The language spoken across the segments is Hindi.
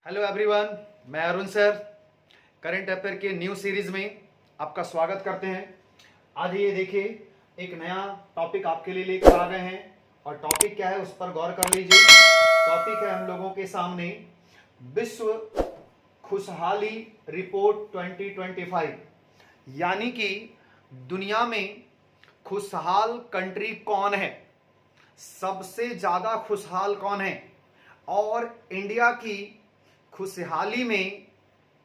हेलो एवरीवन, मैं अरुण सर करंट अफेयर के न्यू सीरीज में आपका स्वागत करते हैं। आज ये देखिए, एक नया टॉपिक आपके लिए लेकर आ गए हैं और टॉपिक क्या है उस पर गौर कर लीजिए। टॉपिक है हम लोगों के सामने विश्व खुशहाली रिपोर्ट 2025, यानी कि दुनिया में खुशहाल कंट्री कौन है, सबसे ज्यादा खुशहाल कौन है और इंडिया की खुशहाली में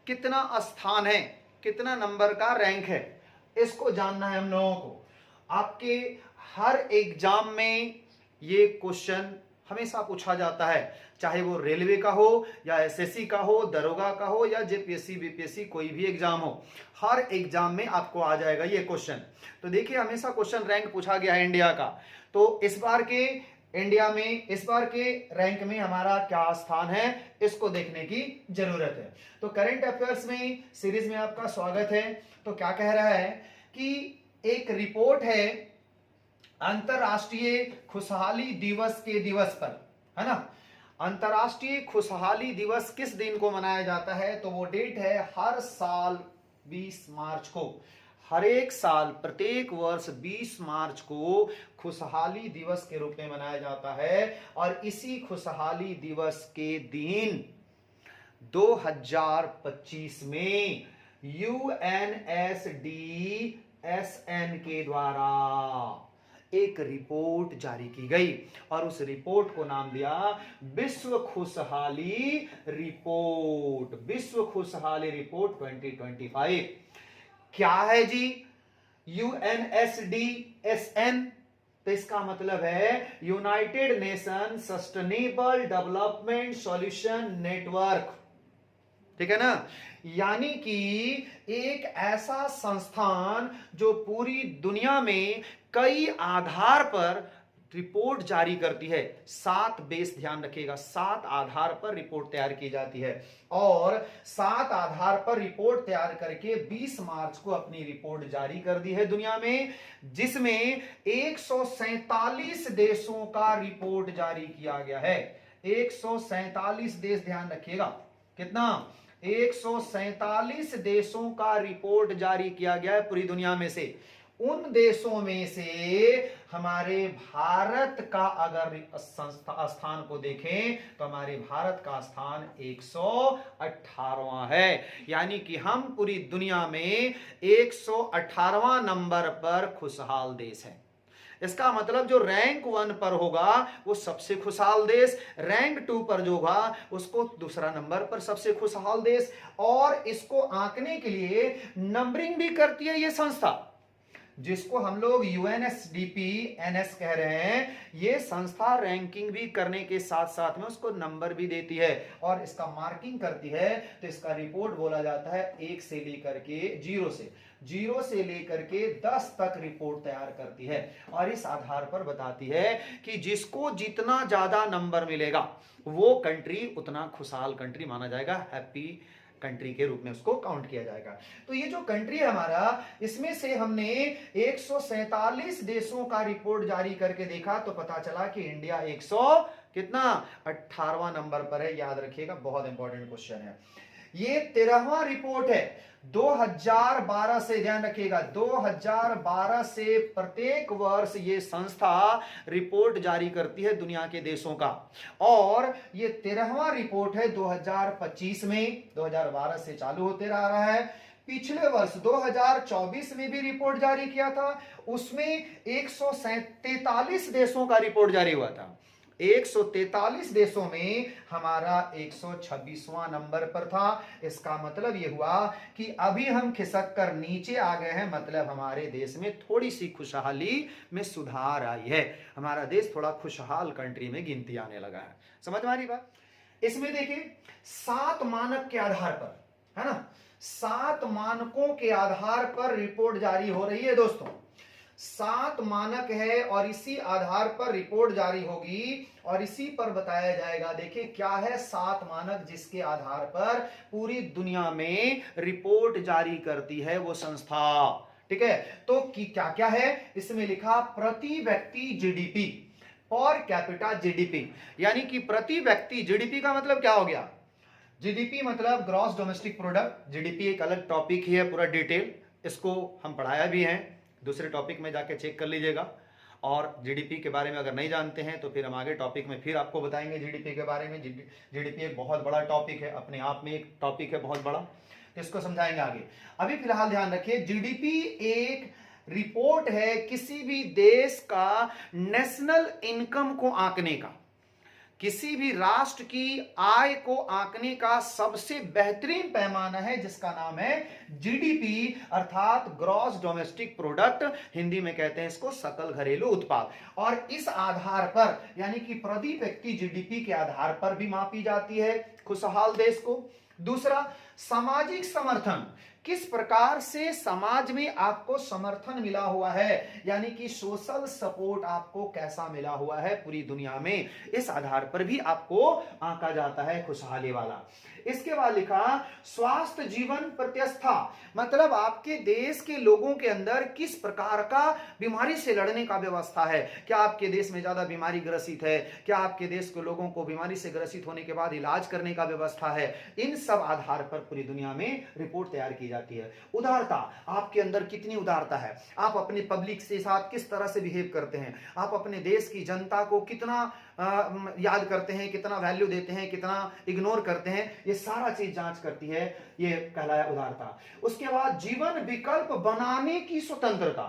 कितना स्थान है, कितना नंबर का रैंक है, इसको जानना है हम लोगों को। आपके हर एग्जाम में ये क्वेश्चन हमेशा पूछा जाता है, चाहे वो रेलवे का हो या एसएससी का हो, दरोगा का हो या जेपीएससी बीपीएससी, कोई भी एग्जाम हो, हर एग्जाम में आपको आ जाएगा ये क्वेश्चन। तो देखिए, हमेशा क्वेश्चन रैंक पूछा गया है इंडिया का, तो इस बार के इंडिया में इस बार के रैंक में हमारा क्या स्थान है, इसको देखने की जरूरत है। तो करंट अफेयर्स में सीरीज में आपका स्वागत है। तो क्या कह रहा है कि एक रिपोर्ट है अंतरराष्ट्रीय खुशहाली दिवस के दिवस पर, है ना। अंतरराष्ट्रीय खुशहाली दिवस किस दिन को मनाया जाता है, तो वो डेट है हर साल 20 मार्च को। हर एक साल, प्रत्येक वर्ष 20 मार्च को खुशहाली दिवस के रूप में मनाया जाता है। और इसी खुशहाली दिवस के दिन 2025 में यूएनएसडीएसएन के द्वारा एक रिपोर्ट जारी की गई और उस रिपोर्ट को नाम दिया विश्व खुशहाली रिपोर्ट। विश्व खुशहाली रिपोर्ट 2025 क्या है जी? यूएनएसडीएसएन, तो इसका मतलब है United nation sustainable development solution network, ठीक है ना। यानी कि एक ऐसा संस्थान जो पूरी दुनिया में कई आधार पर रिपोर्ट जारी करती है। 7 बेस, ध्यान रखिएगा, 7 आधार पर रिपोर्ट तैयार की जाती है और 7 आधार पर रिपोर्ट तैयार करके 20 मार्च को अपनी रिपोर्ट जारी कर दी है दुनिया में, जिसमें 147 देशों का रिपोर्ट जारी किया गया है। 147 देश, ध्यान रखिएगा, कितना? 147 देशों का रिपोर्ट जारी किया गया है पूरी दुनिया में से। उन देशों में से हमारे भारत का अगर स्थान को देखें तो हमारे भारत का स्थान 118वां है, यानी कि हम पूरी दुनिया में 118वां नंबर पर खुशहाल देश है। इसका मतलब जो रैंक 1 पर होगा वो सबसे खुशहाल देश, रैंक 2 पर जो होगा उसको दूसरा नंबर पर सबसे खुशहाल देश। और इसको आंकने के लिए नंबरिंग भी करती है ये संस्था, जिसको हम लोग यूएनएसडीपीएनएस कह रहे हैं। ये संस्था रैंकिंग भी करने के साथ साथ में उसको नंबर भी देती है और इसका मार्किंग करती है। तो इसका रिपोर्ट बोला जाता है 1 से लेकर के 0 से लेकर के 10 तक रिपोर्ट तैयार करती है और इस आधार पर बताती है कि जिसको जितना ज्यादा नंबर मिलेगा वो कंट्री उतना खुशहाल कंट्री माना जाएगा, हैप्पी कंट्री के रूप में उसको काउंट किया जाएगा। तो ये जो कंट्री है हमारा, इसमें से हमने 147 देशों का रिपोर्ट जारी करके देखा तो पता चला कि इंडिया 18वां नंबर पर है। याद रखिएगा, बहुत इंपॉर्टेंट क्वेश्चन है ये। 13वां रिपोर्ट है 2012 से, ध्यान रखिएगा, 2012 से प्रत्येक वर्ष ये संस्था रिपोर्ट जारी करती है दुनिया के देशों का और ये 13वां रिपोर्ट है 2025 में। 2012 से चालू होते रहा है। पिछले वर्ष 2024 में भी रिपोर्ट जारी किया था, उसमें 143 देशों का रिपोर्ट जारी हुआ था। 143 देशों में हमारा 126वां नंबर पर था। इसका मतलब यह हुआ कि अभी हम खिसक कर नीचे आ गए हैं, मतलब हमारे देश में थोड़ी सी खुशहाली में सुधार आई है। हमारा देश थोड़ा खुशहाल कंट्री में गिनती आने लगा है। समझ में आ रही बात? इसमें देखिए 7 मानक के आधार पर, है ना, 7 मानकों के आधार पर रिपोर्ट जारी हो रही है दोस्तों। 7 मानक है और इसी आधार पर रिपोर्ट जारी होगी और इसी पर बताया जाएगा। देखिए क्या है 7 मानक जिसके आधार पर पूरी दुनिया में रिपोर्ट जारी करती है वो संस्था, ठीक है। तो क्या क्या है इसमें लिखा? प्रति व्यक्ति जीडीपी, पर कैपिटा जीडीपी, यानी कि प्रति व्यक्ति जीडीपी का मतलब क्या हो गया? जीडीपी मतलब ग्रॉस डोमेस्टिक प्रोडक्ट। जीडीपी एक अलग टॉपिक ही है, पूरा डिटेल इसको हम पढ़ाया भी है, दूसरे टॉपिक में जाके चेक कर लीजिएगा। और जीडीपी के बारे में अगर नहीं जानते हैं तो फिर हम आगे टॉपिक में फिर आपको बताएंगे जीडीपी के बारे में। जीडीपी एक बहुत बड़ा टॉपिक है, अपने आप में एक टॉपिक है बहुत बड़ा, तो इसको समझाएंगे आगे। अभी फिलहाल ध्यान रखिए, जीडीपी एक रिपोर्ट है किसी भी देश का नेशनल इनकम को आंकने का, किसी भी राष्ट्र की आय को आंकने का सबसे बेहतरीन पैमाना है, जिसका नाम है जीडीपी अर्थात ग्रॉस डोमेस्टिक प्रोडक्ट, हिंदी में कहते हैं इसको सकल घरेलू उत्पाद। और इस आधार पर यानी कि प्रति व्यक्ति जीडीपी के आधार पर भी मापी जाती है खुशहाल देश को। दूसरा, सामाजिक समर्थन, किस प्रकार से समाज में आपको समर्थन मिला हुआ है, यानी कि सोशल सपोर्ट आपको कैसा मिला हुआ है पूरी दुनिया में, इस आधार पर भी आपको आंका जाता है खुशहाली वाला। इसके बाद लिखा स्वास्थ्य जीवन प्रत्यवस्था, मतलब आपके देश के लोगों के अंदर किस प्रकार का बीमारी से लड़ने का व्यवस्था है, क्या आपके देश में ज्यादा बीमारी ग्रसित है, क्या आपके देश के लोगों को बीमारी से ग्रसित होने के बाद इलाज करने का व्यवस्था है, इन सब आधार पर पूरी दुनिया में रिपोर्ट तैयार की जाती है। उदारता, आपके अंदर कितनी उदारता है, आप अपने पब्लिक के साथ किस तरह से बिहेव करते हैं, आप अपने देश की जनता को कितना याद करते हैं, कितना वैल्यू देते हैं, कितना इग्नोर करते हैं, ये सारा चीज जांच करती है, ये कहलाया उदारता। उसके बाद जीवन विकल्प बनाने की स्वतंत्रता,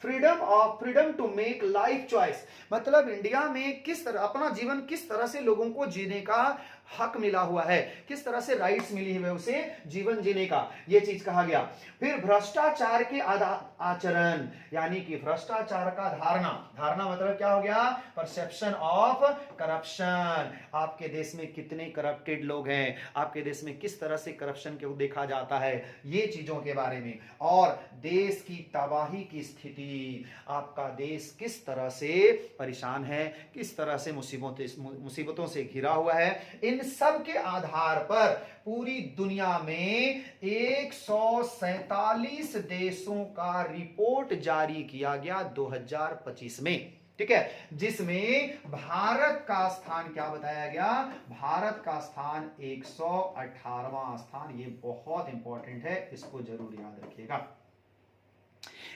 freedom to make life choice, मतलब इंडिया में किस तरह अपना जीवन किस तरह से लोगों को जीने का हक मिला हुआ है, किस तरह से राइट्स मिली है उसे जीवन जीने का, यह चीज कहा गया। फिर भ्रष्टाचार के आचरण, यानी कि भ्रष्टाचार का धारणा मतलब क्या हो गया, परसेप्शन ऑफ करप्शन, आपके देश में कितने करप्टेड लोग हैं, आपके देश में किस तरह से करप्शन को देखा जाता है, ये चीजों के बारे में। और देश की तबाही की स्थिति, आपका देश किस तरह से परेशान है, किस तरह से मुसीबतों से घिरा हुआ है, इन सब के आधार पर पूरी दुनिया में 147 देशों का रिपोर्ट जारी किया गया 2025 में, ठीक है, जिसमें भारत का स्थान क्या बताया गया, भारत का स्थान 118वां स्थान, ये बहुत इंपॉर्टेंट है, इसको जरूर याद रखिएगा।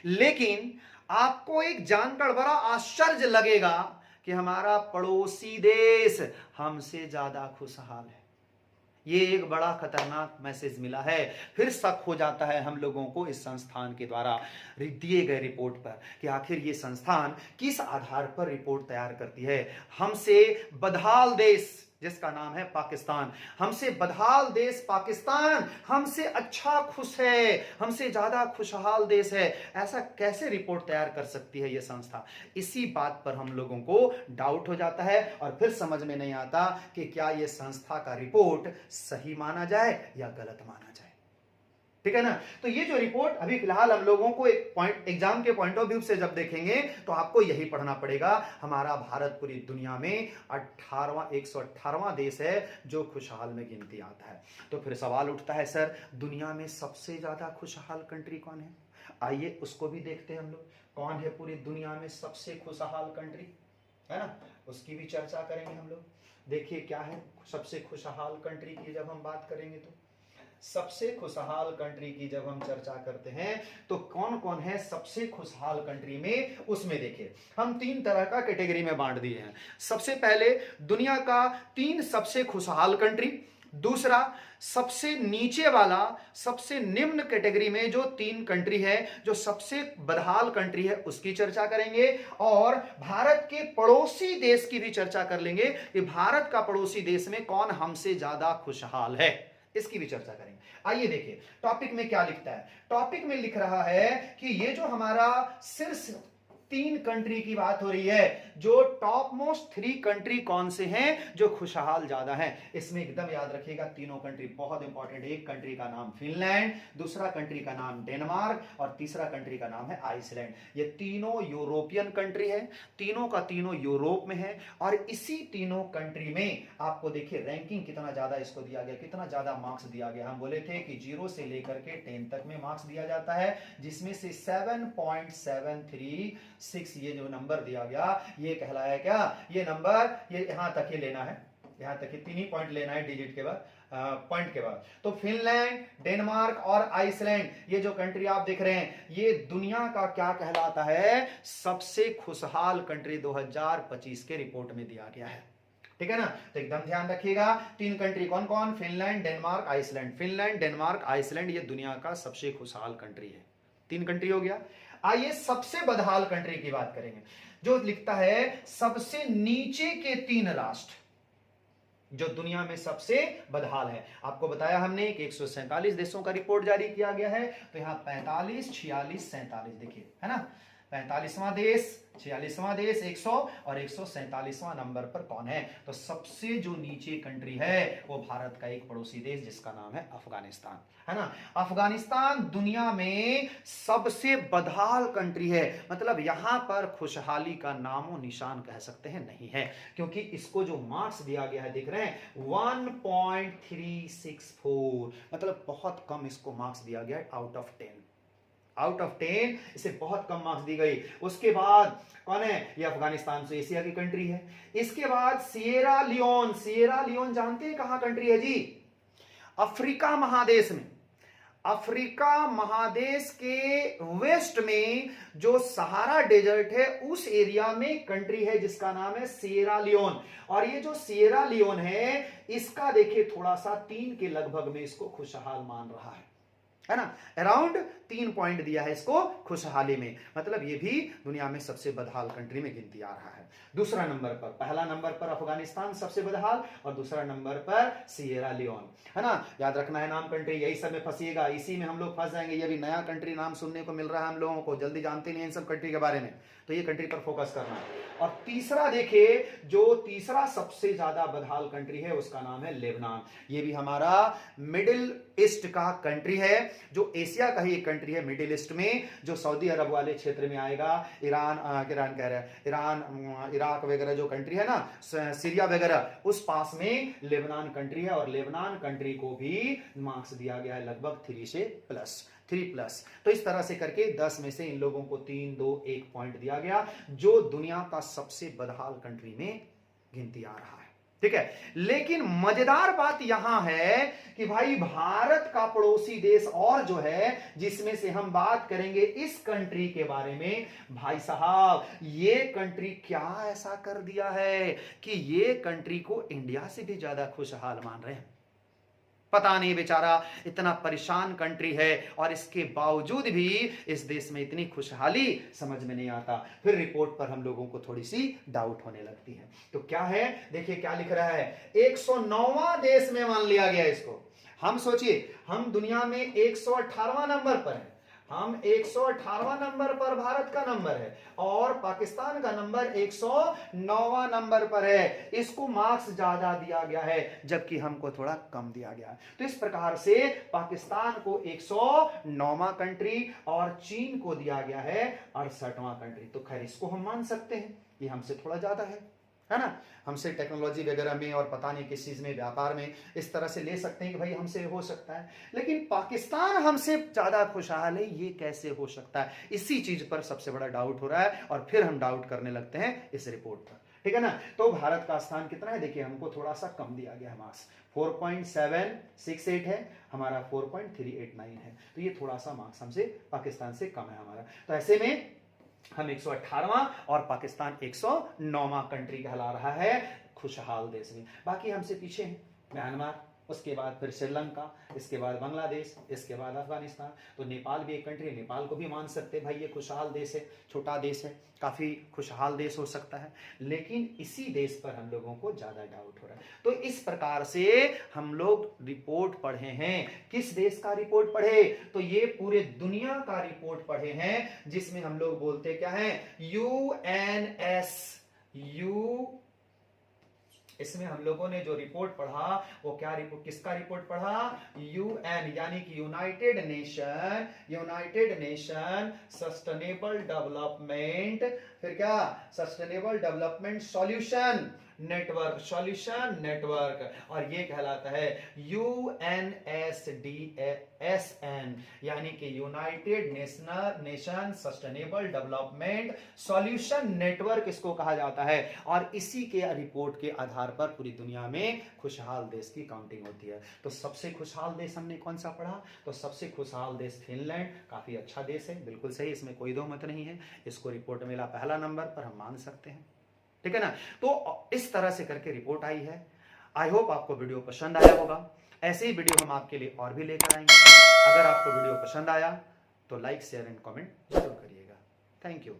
लेकिन आपको एक जानकर बड़ा आश्चर्य लगेगा कि हमारा पड़ोसी देश हमसे ज्यादा खुशहाल है, ये एक बड़ा खतरनाक मैसेज मिला है। फिर शक हो जाता है हम लोगों को इस संस्थान के द्वारा दिए गए रिपोर्ट पर कि आखिर ये संस्थान किस आधार पर रिपोर्ट तैयार करती है। हमसे बदहाल देश जिसका नाम है पाकिस्तान, हमसे बदहाल देश पाकिस्तान हमसे अच्छा खुश है, हमसे ज्यादा खुशहाल देश है, ऐसा कैसे रिपोर्ट तैयार कर सकती है ये संस्था। इसी बात पर हम लोगों को डाउट हो जाता है और फिर समझ में नहीं आता कि क्या ये संस्था का रिपोर्ट सही माना जाए या गलत माना जाए, ठीक है ना। तो ये जो रिपोर्ट अभी फिलहाल हम लोगों को एक पॉइंट एग्जाम के पॉइंट ऑफ व्यू से जब देखेंगे तो आपको यही पढ़ना पड़ेगा, हमारा भारत पूरी दुनिया में 118वां देश है जो खुशहाल में गिनती आता है। तो फिर सवाल उठता है, सर दुनिया में सबसे ज्यादा खुशहाल कंट्री कौन है, आइए उसको भी देखते हैं हम लोग, कौन है पूरी दुनिया में सबसे खुशहाल कंट्री, है ना, उसकी भी चर्चा करेंगे हम लोग। देखिए क्या है सबसे खुशहाल कंट्री की जब हम बात करेंगे, तो सबसे खुशहाल कंट्री की जब हम चर्चा करते हैं तो कौन कौन है सबसे खुशहाल कंट्री में, उसमें देखिए हम 3 तरह का कैटेगरी में बांट दिए हैं। सबसे पहले दुनिया का 3 सबसे खुशहाल कंट्री, दूसरा सबसे नीचे वाला सबसे निम्न कैटेगरी में जो 3 कंट्री है जो सबसे बदहाल कंट्री है उसकी चर्चा करेंगे, और भारत के पड़ोसी देश की भी चर्चा कर लेंगे कि भारत का पड़ोसी देश में कौन हमसे ज्यादा खुशहाल है, इसकी भी चर्चा करेंगे। आइए देखिए टॉपिक में क्या लिखता है, टॉपिक में लिख रहा है कि ये जो हमारा शीर्ष 3 कंट्री की बात हो रही है, जो टॉप मोस्ट 3 कंट्री कौन से हैं जो खुशहाल ज्यादा हैं, इसमें एकदम याद रखिएगा तीनों कंट्री बहुत इंपॉर्टेंट है। एक कंट्री का नाम फिनलैंड, दूसरा कंट्री का नाम डेनमार्क और तीसरा कंट्री का नाम है आइसलैंड। ये तीनों यूरोपियन कंट्री है, तीनों का तीनों यूरोप में है, और इसी तीनों कंट्री में आपको देखिए रैंकिंग कितना ज्यादा इसको दिया गया, कितना ज्यादा मार्क्स दिया गया। हम बोले थे कि 0 से लेकर के 10 तक में मार्क्स दिया जाता है, जिसमें से 7.736 ये जो नंबर दिया गया ये कहलाया क्या, ये नंबर ये यहां तक ही लेना है, यहां तक ही 3 ही पॉइंट लेना है डिजिट के बाद, पॉइंट के बाद। तो फिनलैंड, डेनमार्क और आइसलैंड, ये जो कंट्री आप देख रहे हैं, ये दुनिया का क्या कहलाता है, सबसे खुशहाल कंट्री 2025 के रिपोर्ट में दिया गया है। ठीक है ना, तो एकदम ध्यान रखिएगा। 3 कंट्री कौन कौन, Finland, Denmark, Iceland. Finland, Denmark, Iceland, ये दुनिया का सबसे खुशहाल कंट्री है। 3 कंट्री हो गया। आइए सबसे बदहाल कंट्री की बात करेंगे, जो लिखता है सबसे नीचे के 3 राष्ट्र जो दुनिया में सबसे बदहाल है। आपको बताया हमने कि 147 देशों का रिपोर्ट जारी किया गया है, तो यहां 45, 46, 47 देखिए, है ना, 45वां देश, 46वां देश, 100 और 147वां नंबर पर कौन है, तो सबसे जो नीचे कंट्री है वो भारत का एक पड़ोसी देश जिसका नाम है अफगानिस्तान, है ना। अफगानिस्तान दुनिया में सबसे बदहाल कंट्री है, मतलब यहां पर खुशहाली का नामो निशान कह सकते हैं नहीं है, क्योंकि इसको जो मार्क्स दिया गया है देख रहे हैं 1.364, मतलब बहुत कम इसको मार्क्स दिया गया है आउट ऑफ 10 इसे बहुत कम मार्क्स दी गई। उसके बाद कौन है, ये अफगानिस्तान से एशिया की कंट्री है। इसके बाद सिएरा लियोन, सिएरा लियोन जानते हैं कहां कंट्री है जी, अफ्रीका महादेश में, अफ्रीका महादेश के वेस्ट में जो सहारा डेजर्ट है उस एरिया में कंट्री है जिसका नाम है सिएरा लियोन। और ये जो सिएरा लियोन है इसका देखिए थोड़ा सा 3 के लगभग में इसको खुशहाल मान रहा है ना, अराउंड 3 पॉइंट दिया है इसको खुशहाली में, मतलब ये भी दुनिया में सबसे बदहाल कंट्री में गिनती आ रहा है। दूसरा नंबर पर, पहला नंबर पर अफगानिस्तान सबसे बदहाल और दूसरा नंबर पर सिएरा लियोन, है ना। याद रखना है नाम कंट्री, यही सब में फंसिएगा, इसी में हम लोग फंस जाएंगे। ये भी नया कंट्री नाम सुनने को मिल रहा है हम लोगों को, जल्दी जानते नहीं इन सब कंट्री के बारे में, तो ये कंट्री पर फोकस करना है। और तीसरा देखिए, जो तीसरा सबसे ज्यादा बदहाल कंट्री है उसका नाम है लेबनान। ये भी हमारा मिडिल ईस्ट का कंट्री है, जो एशिया का ही एक कंट्री है मिडिल ईस्ट में, जो सऊदी अरब वाले क्षेत्र में आएगा। ईरान कह रहे हैं, ईरान इराक वगैरह जो कंट्री है ना, सीरिया वगैरह, उस पास में लेबनान कंट्री है। और लेबनान कंट्री को भी मार्क्स दिया गया है लगभग 3+। तो इस तरह से करके 10 में से इन लोगों को 3, 2, 1 पॉइंट दिया गया, जो दुनिया का सबसे बदहाल कंट्री में गिनती आ रहा है। ठीक है, लेकिन मजेदार बात यहां है कि भाई भारत का पड़ोसी देश और जो है जिसमें से हम बात करेंगे इस कंट्री के बारे में, भाई साहब ये कंट्री क्या ऐसा कर दिया है कि ये कंट्री को इंडिया से भी ज्यादा खुशहाल मान रहे हैं। पता नहीं बेचारा इतना परेशान कंट्री है और इसके बावजूद भी इस देश में इतनी खुशहाली समझ में नहीं आता। फिर रिपोर्ट पर हम लोगों को थोड़ी सी डाउट होने लगती है। तो क्या है, देखिए क्या लिख रहा है, 109वां देश में मान लिया गया इसको। हम सोचिए, हम दुनिया में 118वां नंबर पर है, हम 118वां नंबर पर भारत का नंबर है और पाकिस्तान का नंबर 109वां नंबर पर है। इसको मार्क्स ज्यादा दिया गया है जबकि हमको थोड़ा कम दिया गया है। तो इस प्रकार से पाकिस्तान को 109वां कंट्री और चीन को दिया गया है 68वां कंट्री। तो खैर इसको हम मान सकते हैं, ये हमसे थोड़ा ज्यादा है ना, हमसे टेक्नोलॉजी वगैरह में और पता नहीं किस चीज में, व्यापार में, इस तरह से ले सकते हैं कि भाई हमसे हो सकता है। लेकिन पाकिस्तान हमसे ज्यादा खुशहाल है, ये कैसे हो सकता है, इसी चीज पर सबसे बड़ा डाउट हो रहा है और फिर हम डाउट करने लगते हैं इस रिपोर्ट पर। ठीक है ना। तो भारत का स्थान कितना है, देखिए हमको थोड़ा सा कम दिया गया है मार्क्स, 4.768 है, हमारा 4.389 है, तो ये थोड़ा सा मार्क्स हमसे पाकिस्तान से कम है हमारा। तो ऐसे में हम 118वां और पाकिस्तान 109वां कंट्री कहला रहा है खुशहाल देश में। बाकी हमसे पीछे हैं म्यांमार, उसके बाद फिर श्रीलंका, इसके बाद बांग्लादेश, इसके बाद अफगानिस्तान। तो नेपाल भी एक कंट्री है, नेपाल को भी मान सकते हैं भाई ये खुशहाल देश है, छोटा देश है, काफी खुशहाल देश हो सकता है, लेकिन इसी देश पर हम लोगों को ज्यादा डाउट हो रहा है। तो इस प्रकार से हम लोग रिपोर्ट पढ़े हैं। किस देश का रिपोर्ट पढ़े, तो ये पूरे दुनिया का रिपोर्ट पढ़े हैं, जिसमें हम लोग बोलते क्या है, यूएनएस, इसमें हम लोगों ने जो रिपोर्ट पढ़ा वो क्या रिपोर्ट, किसका रिपोर्ट पढ़ा, यूएन यानी कि यूनाइटेड नेशन सस्टेनेबल डेवलपमेंट, फिर क्या, sustainable development solution network, solution network, और ये कहलाता है UNSDSN, यानी कि United nation sustainable development solution network इसको कहा जाता है। और इसी के रिपोर्ट के आधार पर पूरी दुनिया में खुशहाल देश की काउंटिंग होती है। तो सबसे खुशहाल देश हमने कौन सा पढ़ा? तो सबसे खुशहाल देश फिनलैंड, काफी अच्छा देश है, बिल्कुल सही, इसमें कोई दो मत नहीं है। इसको रिपोर्ट मिला पहला नंबर पर, हम मान सकते हैं, ठीक है ना। तो इस तरह से करके रिपोर्ट आई है। आई होप आपको वीडियो पसंद आया होगा। ऐसे ही वीडियो हम आपके लिए और भी लेकर आएंगे। अगर आपको वीडियो पसंद आया तो लाइक, शेयर एंड कमेंट जरूर करिएगा। Thank you.